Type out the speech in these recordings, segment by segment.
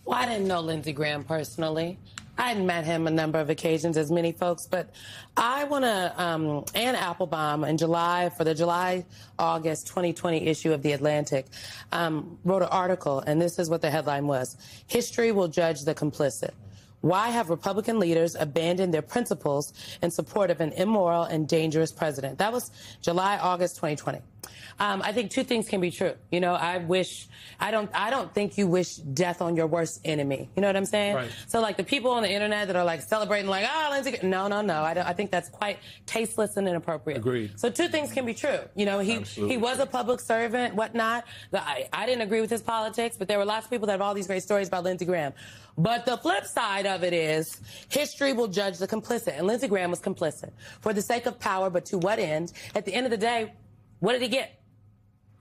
Well, I didn't know Lindsey Graham personally. I hadn't met him a number of occasions, as many folks, but I want to, Ann Applebaum in July, for the July-August 2020 issue of The Atlantic, wrote an article, and this is what the headline was: "History will judge the complicit. Why have Republican leaders abandoned their principles in support of an immoral and dangerous president?" That was July, August 2020. I think two things can be true. You know, I don't think you wish death on your worst enemy. You know what I'm saying? Right. So, like, the people on the internet that are, like, celebrating, like, Lindsey, no. I think that's quite tasteless and inappropriate. Agreed. So two things can be true. You know, he was a public servant, whatnot. I didn't agree with his politics, but there were lots of people that have all these great stories about Lindsey Graham. But the flip side of it is history will judge the complicit. And Lindsey Graham was complicit for the sake of power, but to what end? At the end of the day, what did he get?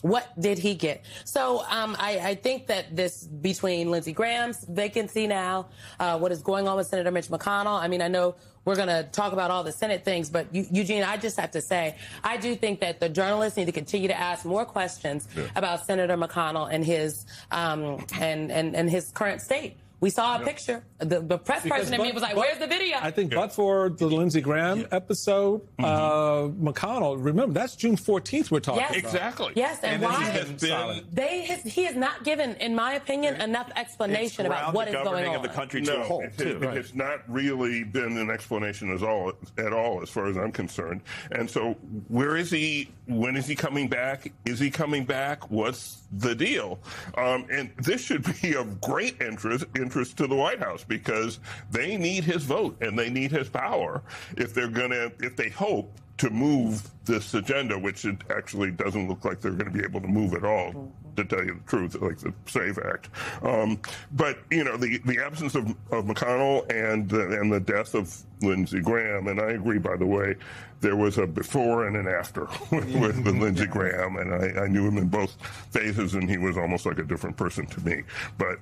What did he get? So I think that this, between Lindsey Graham's vacancy now, what is going on with Senator Mitch McConnell, I mean, I know we're going to talk about all the Senate things, but Eugene, I just have to say, I do think that the journalists need to continue to ask more questions about Senator McConnell and his and his current state. We saw a picture. The press person in me was like, where's the video? I think but for the Lindsey Graham episode, McConnell, remember, that's June 14th we're talking about. Exactly. Yes, and why? He has not given, in my opinion, enough explanation about what is going on. Of the country to a whole, too. It's not really been an explanation at all, as far as I'm concerned. And so where is he? When is he coming back? Is he coming back? What's the deal? And this should be of great interest to the White House, because they need his vote and they need his power if they hope to move this agenda, which it actually doesn't look like they're going to be able to move at all, to tell you the truth, like the SAVE Act. But, you know, the absence of McConnell and the death of Lindsey Graham, and I agree, by the way, there was a before and an after with Lindsey Graham, and I knew him in both phases, and he was almost like a different person to me. But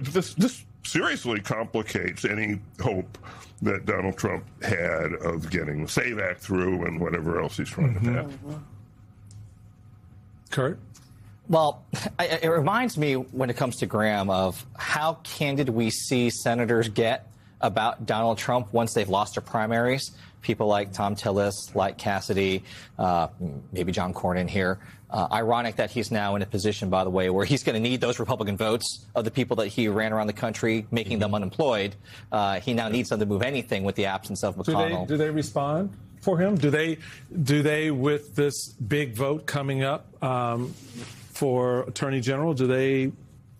this seriously complicates any hope that Donald Trump had of getting the SAVE Act through and whatever else he's trying to pass. Kurt? Well, it reminds me, when it comes to Graham, of how candid we see senators get about Donald Trump once they've lost their primaries. People like Tom Tillis, like Cassidy, maybe John Cornyn here. Ironic that he's now in a position, by the way, where he's going to need those Republican votes of the people that he ran around the country, making them unemployed. He now needs them to move anything with the absence of McConnell. Do they respond for him? Do they, with this big vote coming up for Attorney General, do they?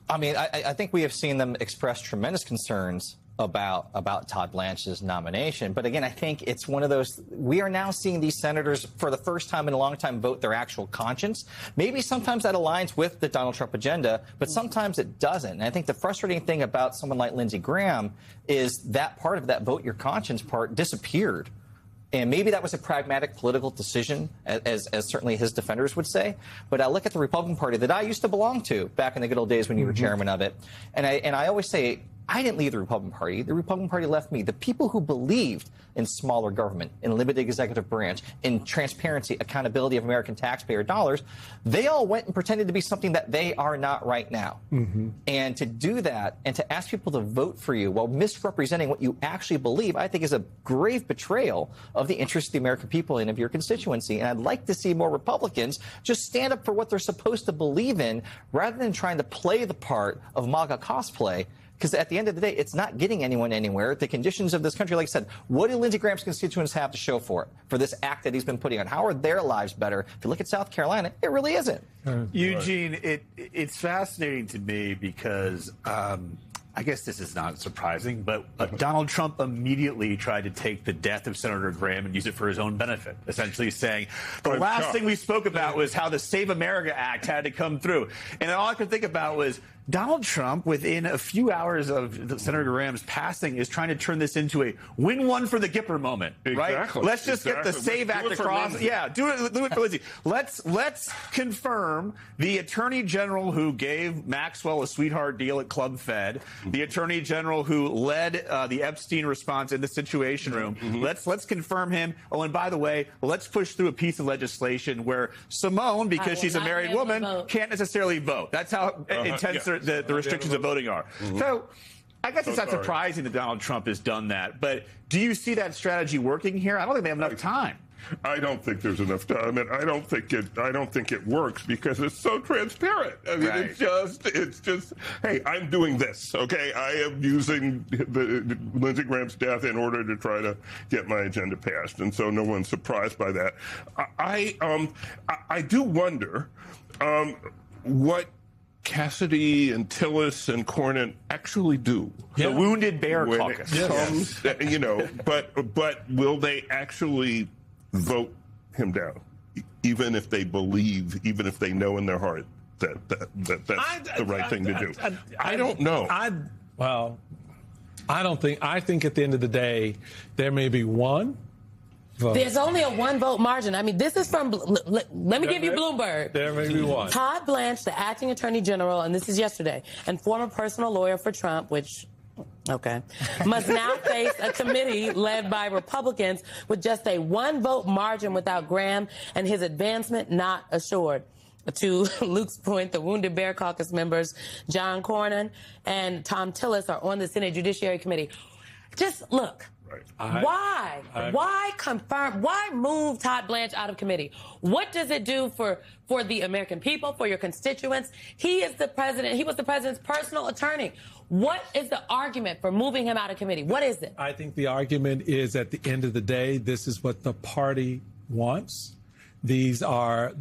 I mean, I think we have seen them express tremendous concerns about Todd Blanche's nomination. But again, I think it's one of those, we are now seeing these senators for the first time in a long time vote their actual conscience. Maybe sometimes that aligns with the Donald Trump agenda, but sometimes it doesn't. And I think the frustrating thing about someone like Lindsey Graham is that part of that vote your conscience part disappeared. And maybe that was a pragmatic political decision, as certainly his defenders would say. But I look at the Republican Party that I used to belong to back in the good old days when you were chairman of it. And I always say, I didn't leave the Republican Party. The Republican Party left me. The people who believed in smaller government, in limited executive branch, in transparency, accountability of American taxpayer dollars, they all went and pretended to be something that they are not right now. And to do that and to ask people to vote for you while misrepresenting what you actually believe, I think is a grave betrayal of the interests of the American people and of your constituency. And I'd like to see more Republicans just stand up for what they're supposed to believe in rather than trying to play the part of MAGA cosplay. Because at the end of the day, it's not getting anyone anywhere. The conditions of this country, like I said, what do Lindsey Graham's constituents have to show for it, for this act that he's been putting on? How are their lives better? If you look at South Carolina, it really isn't. Eugene, it's fascinating to me because I guess this is not surprising, but Donald Trump immediately tried to take the death of Senator Graham and use it for his own benefit, essentially saying the last thing we spoke about was how the Save America Act had to come through. And all I could think about was Donald Trump, within a few hours of Senator Graham's passing, is trying to turn this into a win one for the Gipper moment, right? Let's just get the SAVE Act across. Yeah, do it for Lindsey. Let's confirm the Attorney General who gave Maxwell a sweetheart deal at Club Fed, the attorney general who led the Epstein response in the Situation Room. Let's confirm him. Oh, and by the way, let's push through a piece of legislation where Simone, because she's a married woman, can't necessarily vote. That's how intense the restrictions of voting are. So I guess it's not surprising that Donald Trump has done that. But do you see that strategy working here? I don't think they have enough time. I don't think there's enough time, and I don't think it works because it's so transparent. I mean, it's just, hey, I'm doing this, okay? I am using the Lindsey Graham's death in order to try to get my agenda passed, and so no one's surprised by that. I do wonder what Cassidy and Tillis and Cornyn actually do. The Wounded Bear when Caucus. It comes, you know, but will they actually vote him down, even if they believe, even if they know in their heart that that's the right thing to do? I don't know. I don't think. I think at the end of the day, there may be one vote. There's only a one-vote margin. I mean, this is from, let me give you Bloomberg. There may be one. Todd Blanche, the acting attorney general, and this is yesterday, and former personal lawyer for Trump, which, okay, must now face a committee led by Republicans with just a one-vote margin without Graham and his advancement not assured. To Luke's point, the Wounded Bear Caucus members, John Cornyn and Tom Tillis, are on the Senate Judiciary Committee. Just look. Why move Todd Blanche out of committee? What does it do for the American people, for your constituents? He is the president. He was the president's personal attorney. What is the argument for moving him out of committee? What is it? I think the argument is, at the end of the day, this is what the party wants. They are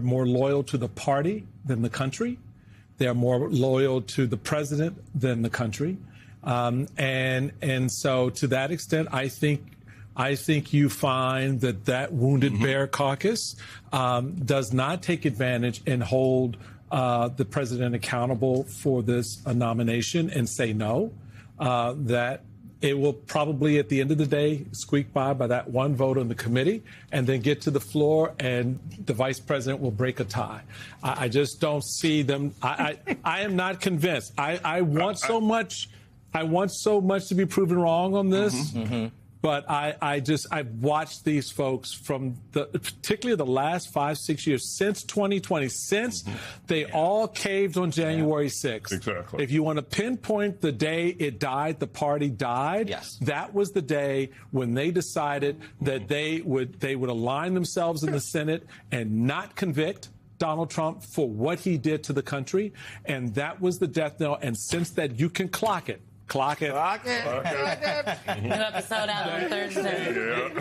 more loyal to the party than the country. They are more loyal to the president than the country. And so to that extent, I think you find that Wounded Bear Caucus does not take advantage and hold the president accountable for this nomination and say no. That it will probably, at the end of the day, squeak by that one vote on the committee and then get to the floor and the vice president will break a tie. I just don't see them. I am not convinced. I want so much to be proven wrong on this. But I've watched these folks from particularly the last 5-6 years, since 2020, since they all caved on January 6th. Exactly. If you want to pinpoint the day it died, the party died, that was the day when they decided that they would align themselves in the Senate and not convict Donald Trump for what he did to the country. And that was the death knell. And since that, you can clock it. Clock it. New episode out on Thursday.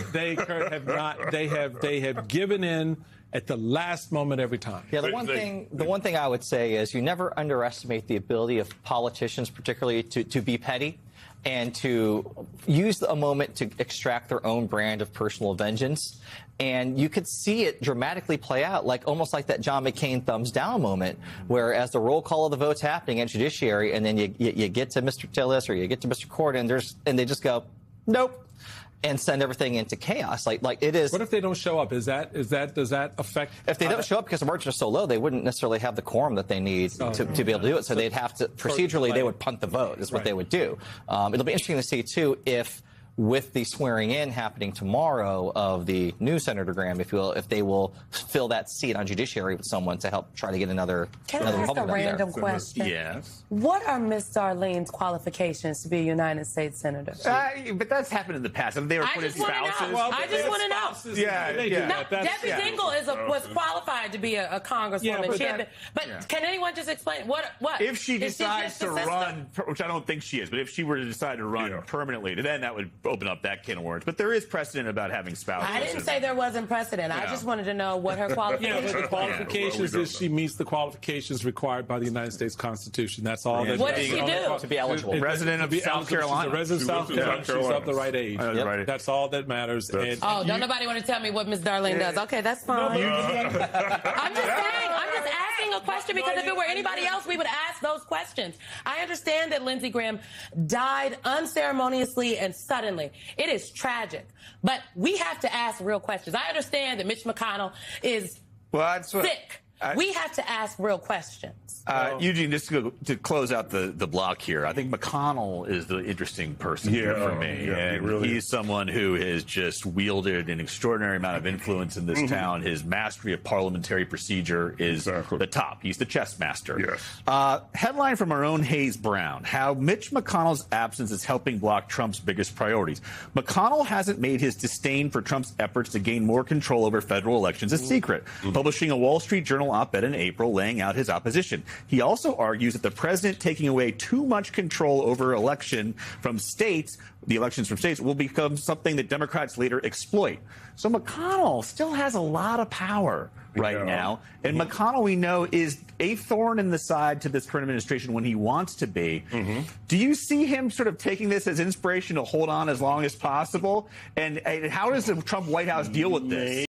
They have given in at the last moment every time. Yeah, the one thing I would say is you never underestimate the ability of politicians, particularly to be petty and to use a moment to extract their own brand of personal vengeance. And you could see it dramatically play out, almost like that John McCain thumbs down moment, where as the roll call of the votes happening at Judiciary, and then you get to Mr. Tillis or you get to Mr. Cornyn, and they just go, nope, and send everything into chaos. Like it is. What if they don't show up? Does that affect? If they don't show up because the margin is so low, they wouldn't necessarily have the quorum that they need to be able to do it. So they'd have to procedurally they would punt the vote. Is what they would do. It'll be interesting to see too if, with the swearing in happening tomorrow of the new Senator Graham, if they will fill that seat on Judiciary with someone to help try to get another Republican ask a random question? Yes. What are Miss Darlene's qualifications to be a United States Senator? But that's happened in the past. I mean, they were put as spouses. I just want to know. Yeah. Debbie Dingell was qualified to be a congresswoman. But can anyone just explain what? If she decides to run, which I don't think she is, but if she were to decide to run permanently, then that would open up that can of worms. But there is precedent about having spouses. I didn't say there wasn't precedent. I just wanted to know what her qualifications the qualifications is she meets the qualifications required by the United States Constitution. That's all. What does she do? To be eligible. Resident of South Carolina. She's a resident of South Carolina. She's of the right age. That's all that matters. Don't nobody want to tell me what Miss Darlene does. Okay, that's fine. I'm just saying. I'm just asking a question because if it were anybody else, we would ask those questions. I understand that Lindsey Graham died unceremoniously and suddenly. It is tragic. But we have to ask real questions. I understand that Mitch McConnell is sick. We have to ask real questions. Eugene, just to close out the block here, I think McConnell is the interesting person here for me. And really he's someone who has just wielded an extraordinary amount of influence in this town. His mastery of parliamentary procedure is the top. He's the chess master. Yes. Headline from our own Hayes Brown, how Mitch McConnell's absence is helping block Trump's biggest priorities. McConnell hasn't made his disdain for Trump's efforts to gain more control over federal elections a secret, publishing a Wall Street Journal op-ed in April laying out his opposition. He also argues that the president taking away too much control over elections from states will become something that Democrats later exploit. So McConnell still has a lot of power right now. And McConnell, we know, is a thorn in the side to this current administration when he wants to be. Do you see him sort of taking this as inspiration to hold on as long as possible? And how does the Trump White House deal with this?